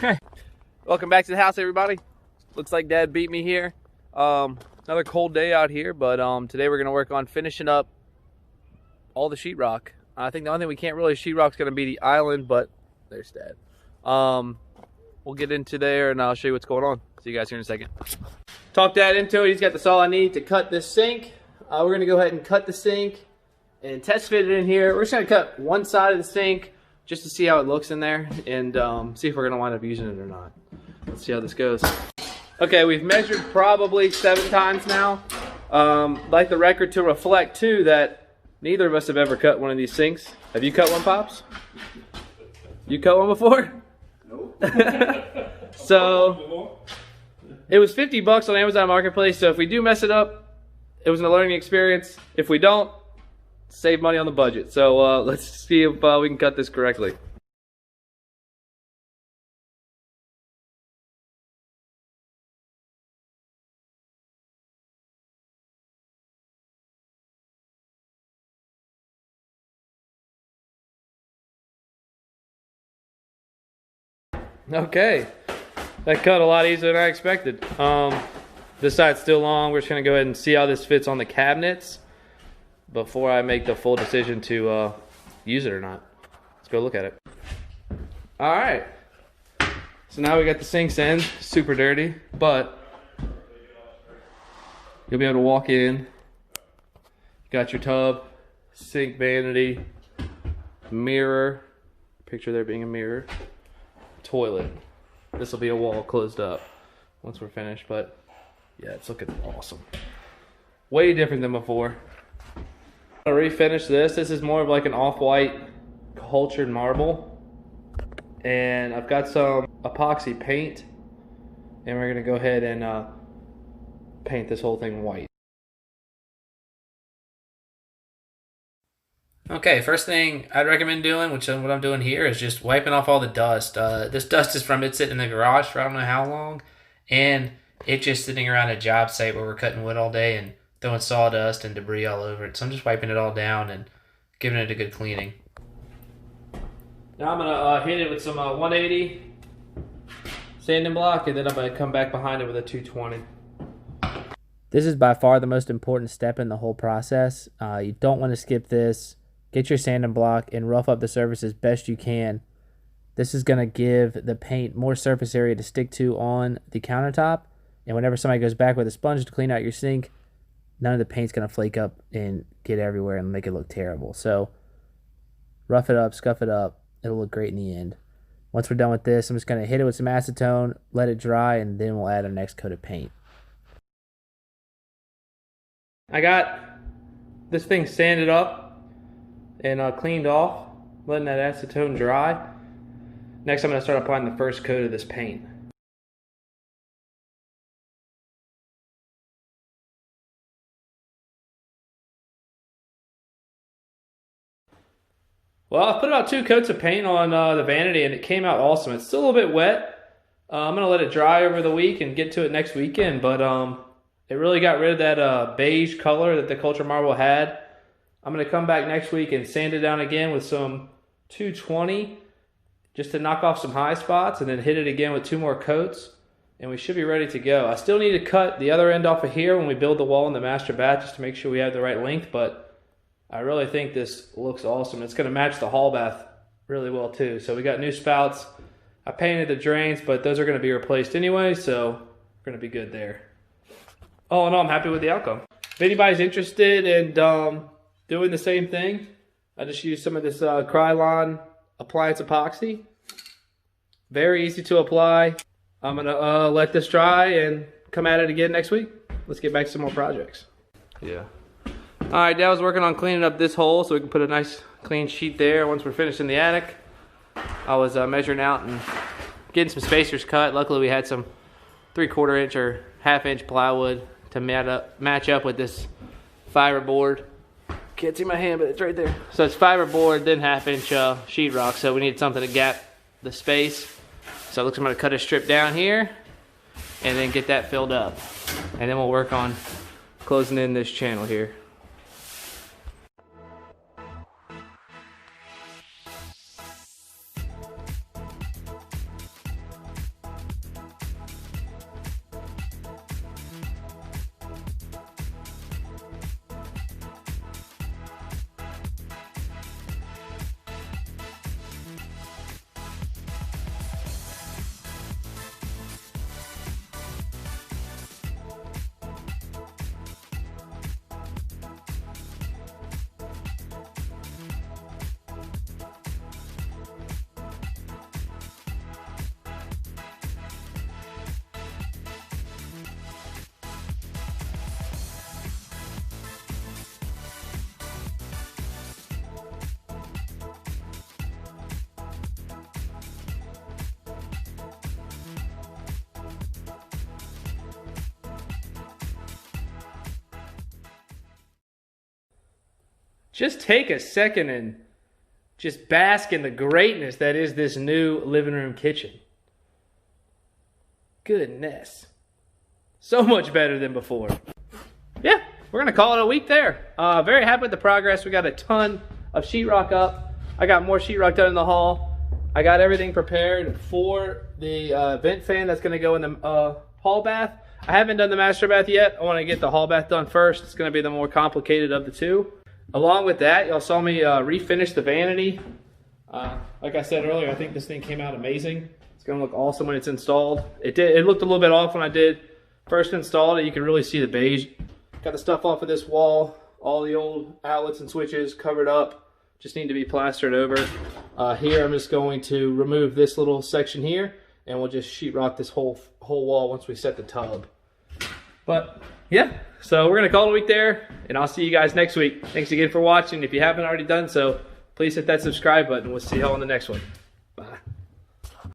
Okay. Welcome back to the house, everybody. Looks like Dad beat me here. Another cold day out here, but today we're gonna work on finishing up all the sheetrock. I think the only thing we can't really sheetrock is gonna be the island, but there's Dad. We'll get into there and I'll show you what's going on. See you guys here in a second. Talk Dad into it. He's got this all I need to cut this sink. We're gonna go ahead and cut the sink and test fit it in here. We're just gonna cut one side of the sink just to see how it looks in there and see if we're gonna wind up using it or not. Let's see how this goes. Okay, we've measured probably 7 times now. Like the record to reflect too that neither of us have ever cut one of these sinks. Have you cut one, Pops? You cut one before? Nope. So it was 50 bucks on Amazon Marketplace. So if we do mess it up, it was a learning experience. If we don't, save money on the budget. So let's see if we can cut this correctly. Okay, that cut a lot easier than I expected. This side's still long. We're just gonna go ahead and see how this fits on the cabinets before I make the full decision to use it or not. Let's go look at it. All right, so now we got the sinks in, super dirty, but you'll be able to walk in. Got your tub, sink vanity, mirror, picture there being a mirror, toilet. This will be a wall closed up once we're finished, but yeah, it's looking awesome. Way different than before. I'm gonna refinish this. This is more of like an off-white cultured marble. And I've got some epoxy paint. And we're gonna go ahead and paint this whole thing white. Okay, first thing I'd recommend doing, which is what I'm doing here, is just wiping off all the dust. This dust is from it sitting in the garage for I don't know how long. And it just sitting around a job site where we're cutting wood all day and throwing sawdust and debris all over it. So I'm just wiping it all down and giving it a good cleaning. Now I'm gonna hit it with some 180 sanding block, and then I'm gonna come back behind it with a 220. This is by far the most important step in the whole process. You don't want to skip this. Get your sanding block and rough up the surface as best you can. This is gonna give the paint more surface area to stick to on the countertop. And whenever somebody goes back with a sponge to clean out your sink, none of the paint's going to flake up and get everywhere and make it look terrible. So rough it up, scuff it up. It'll look great in the end. Once we're done with this, I'm just going to hit it with some acetone, let it dry, and then we'll add our next coat of paint. I got this thing sanded up and cleaned off, letting that acetone dry. Next, I'm going to start applying the first coat of this paint. Well, I put about 2 coats of paint on the vanity and it came out awesome. It's still a little bit wet. I'm going to let it dry over the week and get to it next weekend, but it really got rid of that beige color that the culture marble had. I'm going to come back next week and sand it down again with some 220 just to knock off some high spots, and then hit it again with 2 more coats, and we should be ready to go. I still need to cut the other end off of here when we build the wall in the master bath just to make sure we have the right length, but I really think this looks awesome. It's going to match the hall bath really well too. So we got new spouts. I painted the drains, but those are going to be replaced anyway, so we're going to be good there. All in all, I'm happy with the outcome. If anybody's interested in doing the same thing, I just used some of this Krylon appliance epoxy. Very easy to apply. I'm going to let this dry and come at it again next week. Let's get back to some more projects. Yeah. All right, Dad was working on cleaning up this hole so we can put a nice clean sheet there once we're finished in the attic. I was measuring out and getting some spacers cut. Luckily, we had some 3/4 inch or 1/2 inch plywood to match up with this fiberboard. Can't see my hand, but it's right there. So it's fiberboard, then 1/2 inch sheetrock. So we needed something to gap the space. So it looks like I'm gonna cut a strip down here and then get that filled up. And then we'll work on closing in this channel here. just take a second and just bask in the greatness that is this new living room kitchen. Goodness. So much better than before. Yeah, we're going to call it a week there. Very happy with the progress. We got a ton of sheetrock up. I got more sheetrock done in the hall. I got everything prepared for the vent fan that's going to go in the hall bath. I haven't done the master bath yet. I want to get the hall bath done first. It's going to be the more complicated of the two. Along with that, y'all saw me refinish the vanity. Like I said earlier, I think this thing came out amazing. It's going to look awesome when it's installed. It looked a little bit off when I did first installed it. You can really see the beige. Got the stuff off of this wall. All the old outlets and switches covered up. Just need to be plastered over. Here I'm just going to remove this little section here, and we'll just sheetrock this whole wall once we set the tub. But yeah, so we're gonna call it a week there, and I'll see you guys next week. Thanks again for watching. If you haven't already done so, please hit that subscribe button. We'll see y'all on the next one.